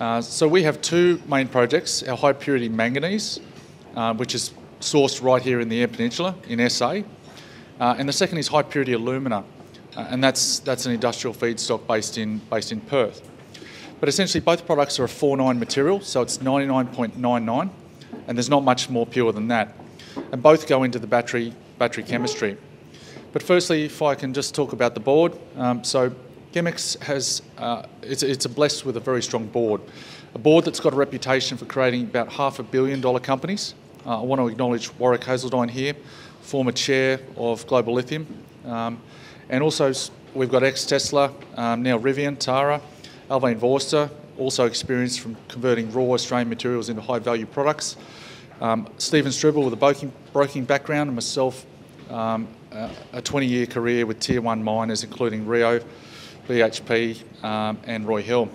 So we have two main projects, our high purity manganese, which is sourced right here in the Eyre Peninsula in SA, and the second is high purity alumina, and that's an industrial feedstock based in Perth. But essentially both products are a 4.9 material, so it's 99.99, and there's not much more pure than that. And both go into the battery chemistry. But firstly, if I can just talk about the board. So ChemX has, it's blessed with a very strong board. A board that's got a reputation for creating about $500 million companies. I want to acknowledge Warwick Hazeldine here, former chair of Global Lithium. And also we've got ex-Tesla, now Rivian, Tara, Alvin Vorster, also experienced from converting raw Australian materials into high-value products. Stephen Struble with a broking background, and myself, a 20-year career with Tier 1 miners, including Rio, BHP, and Roy Hill.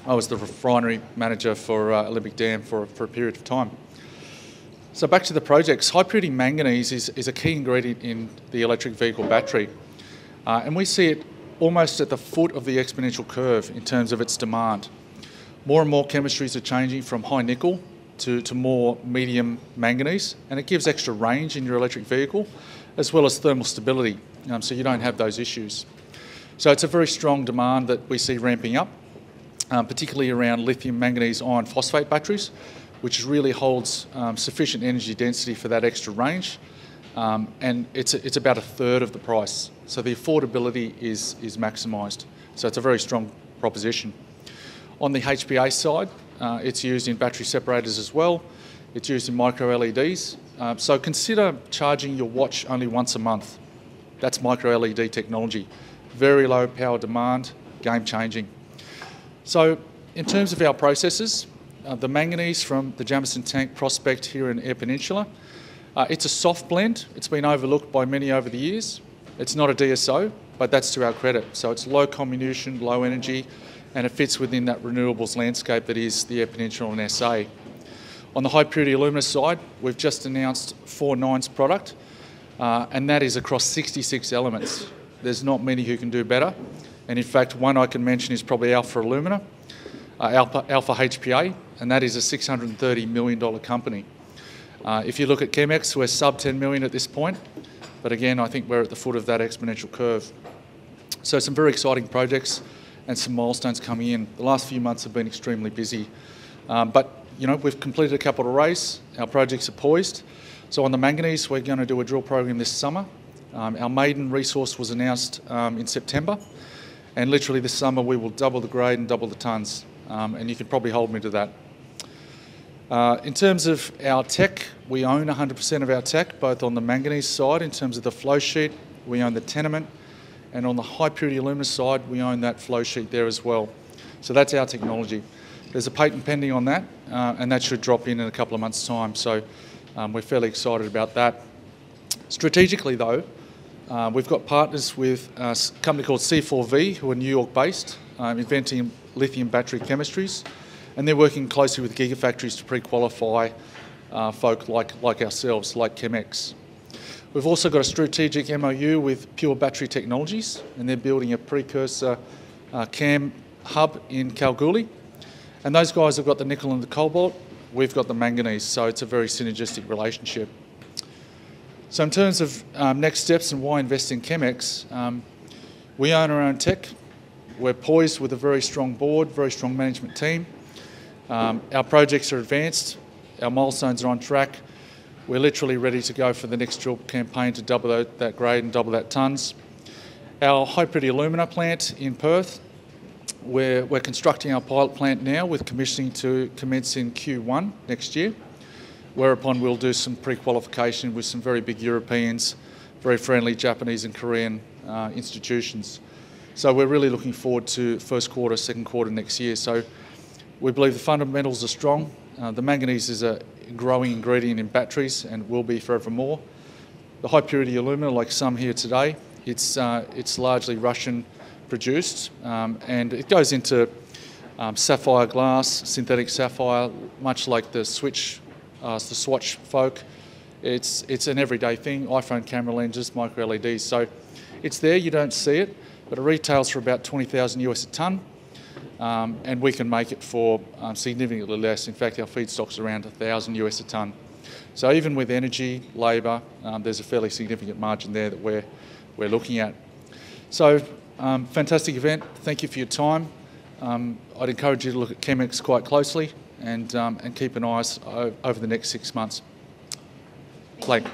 I was the refinery manager for Olympic Dam for a period of time. So back to the projects. High purity manganese is a key ingredient in the electric vehicle battery. And we see it almost at the foot of the exponential curve in terms of its demand. More and more chemistries are changing from high nickel to more medium manganese, and it gives extra range in your electric vehicle, as well as thermal stability, so you don't have those issues. So it's a very strong demand that we see ramping up, particularly around lithium manganese iron phosphate batteries, which really holds sufficient energy density for that extra range, and it's about a third of the price. So the affordability is maximised. So it's a very strong proposition. On the HiPurA side, it's used in battery separators as well. It's used in micro LEDs. So consider charging your watch only once a month. That's micro LED technology. Very low power demand, game changing. So in terms of our processes, the manganese from the Jamison Tank prospect here in Eyre Peninsula, it's a soft blend. It's been overlooked by many over the years. It's not a DSO, but that's to our credit. So it's low comminution, low energy, and it fits within that renewables landscape that is the Eyre Peninsula and SA. On the high purity alumina side, we've just announced 4 nines product, and that is across 66 elements. There's not many who can do better. And in fact, one I can mention is probably Alpha Alumina, Alpha HiPurA, and that is a $630 million company. If you look at ChemX, we're sub 10 million at this point. But again, I think we're at the foot of that exponential curve. So some very exciting projects and some milestones coming in. The last few months have been extremely busy. But you know, we've completed a capital raise. Our projects are poised. So on the manganese, we're going to do a drill program this summer. Our maiden resource was announced in September. And literally this summer, we will double the grade and double the tonnes. And you can probably hold me to that. In terms of our tech, we own 100% of our tech, both on the manganese side in terms of the flow sheet, we own the tenement, and on the high purity alumina side, we own that flow sheet there as well. So that's our technology. There's a patent pending on that, and that should drop in a couple of months' time. So we're fairly excited about that. Strategically though, we've got partners with a company called C4V, who are New York based, inventing lithium battery chemistries. And they're working closely with gigafactories to pre-qualify folk like ourselves, like ChemX. We've also got a strategic MOU with Pure Battery Technologies, and they're building a precursor CAM hub in Kalgoorlie. And those guys have got the nickel and the cobalt, we've got the manganese, so it's a very synergistic relationship. So in terms of next steps and why invest in ChemX, we own our own tech. We're poised with a very strong board, very strong management team. Our projects are advanced, our milestones are on track. We're literally ready to go for the next drill campaign to double that grade and double that tonnes. Our high purity alumina plant in Perth, we're constructing our pilot plant now with commissioning to commence in Q1 next year, whereupon we'll do some pre-qualification with some very big Europeans, very friendly Japanese and Korean institutions. So we're really looking forward to first quarter, second quarter next year. So we believe the fundamentals are strong. The manganese is a growing ingredient in batteries and will be forevermore. The high purity alumina, like some here today, it's largely Russian produced, and it goes into sapphire glass, synthetic sapphire, much like the Swatch folk. It's an everyday thing, iPhone camera lenses, micro LEDs. So it's there, you don't see it, but it retails for about 20,000 US a tonne. and we can make it for significantly less. In fact, our feedstock's around $1,000 a tonne. So even with energy, labour, there's a fairly significant margin there that we're looking at. So fantastic event. Thank you for your time. I'd encourage you to look at ChemX quite closely and keep an eye over the next 6 months. Blake.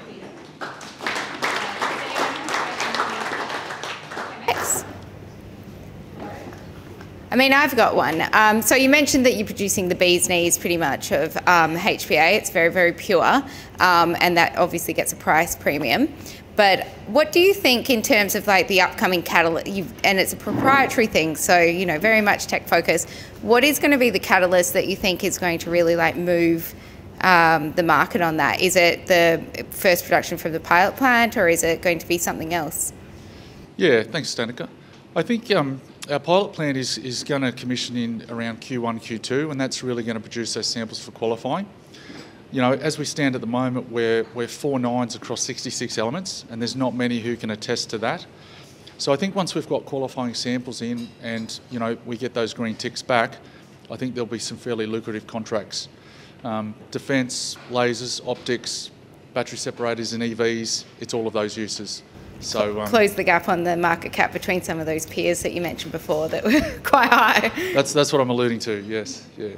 I mean, I've got one. So you mentioned that you're producing the bee's knees pretty much of HiPurA. It's very, very pure, and that obviously gets a price premium. But what do you think in terms of like the upcoming catalyst? And it's a proprietary thing, so you know, very much tech focused. What is going to be the catalyst that you think is going to really like move the market on that? Is it the first production from the pilot plant, or is it going to be something else? Yeah, thanks, Danica. I think our pilot plant is going to commission in around Q1, Q2, and that's really going to produce those samples for qualifying. You know, as we stand at the moment, we're 4 nines across 66 elements, and there's not many who can attest to that. So I think once we've got qualifying samples in and, you know, we get those green ticks back, I think there'll be some fairly lucrative contracts. Defence, lasers, optics, battery separators and EVs, it's all of those uses. So close the gap on the market cap between some of those peers that you mentioned before that were quite high. That's what I'm alluding to, yes, yeah.